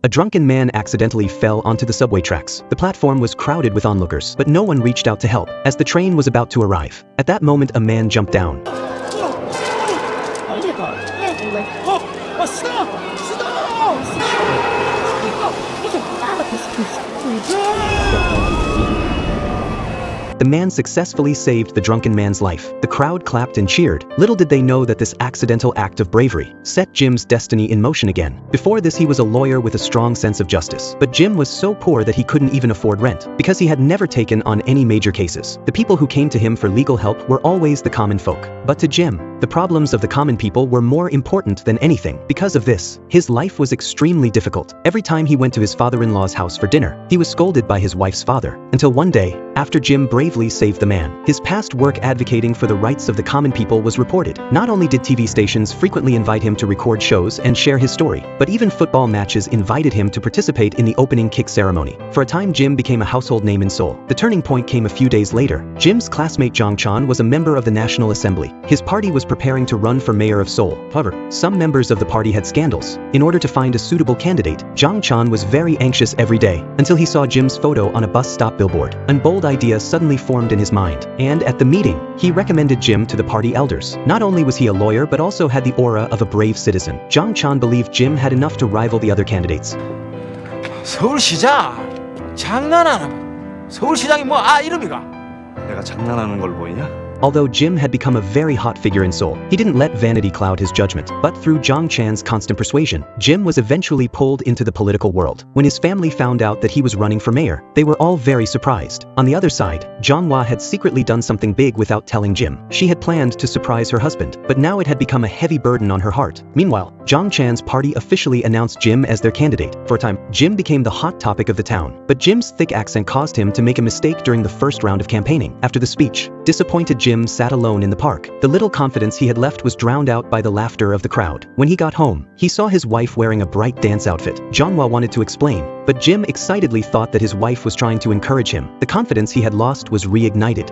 A drunken man accidentally fell onto the subway tracks. The platform was crowded with onlookers, but no one reached out to help, as the train was about to arrive. At that moment, a man jumped down. The man successfully saved the drunken man's life. The crowd clapped and cheered. Little did they know that this accidental act of bravery set Jim's destiny in motion again. Before this, he was a lawyer with a strong sense of justice. But Jim was so poor that he couldn't even afford rent, because he had never taken on any major cases. The people who came to him for legal help were always the common folk. But to Jim, the problems of the common people were more important than anything. Because of this, his life was extremely difficult. Every time he went to his father-in-law's house for dinner, he was scolded by his wife's father. Until one day, after Jim bravely saved the man, his past work advocating for the rights of the common people was reported. Not only did TV stations frequently invite him to record shows and share his story, but even football matches invited him to participate in the opening kick ceremony. For a time, Jim became a household name in Seoul. The turning point came a few days later. Jim's classmate Jong Chon was a member of the National Assembly. His party was preparing to run for mayor of Seoul. However, some members of the party had scandals. In order to find a suitable candidate, Jong Chon was very anxious every day, until he saw Jim's photo on a bus stop billboard. A bold idea suddenly formed in his mind, and at the meeting, he recommended Jim to the party elders. Not only was he a lawyer, but also had the aura of a brave citizen. Jong Chon believed Jim had enough to rival the other candidates. 서울시장? 장난하나? 서울시장이 이름이가? 내가 장난하는 걸 보이냐? Although Jim had become a very hot figure in Seoul, he didn't let vanity cloud his judgment. But through Jong Chan's constant persuasion, Jim was eventually pulled into the political world. When his family found out that he was running for mayor, they were all very surprised. On the other side, Jong Hwa had secretly done something big without telling Jim. She had planned to surprise her husband, but now it had become a heavy burden on her heart. Meanwhile, Jong Chan's party officially announced Jim as their candidate. For a time, Jim became the hot topic of the town. But Jim's thick accent caused him to make a mistake during the first round of campaigning. After the speech, disappointed Jim sat alone in the park. The little confidence he had left was drowned out by the laughter of the crowd. When he got home, he saw his wife wearing a bright dance outfit. Jong Hwa wanted to explain, but Jim excitedly thought that his wife was trying to encourage him. The confidence he had lost was reignited.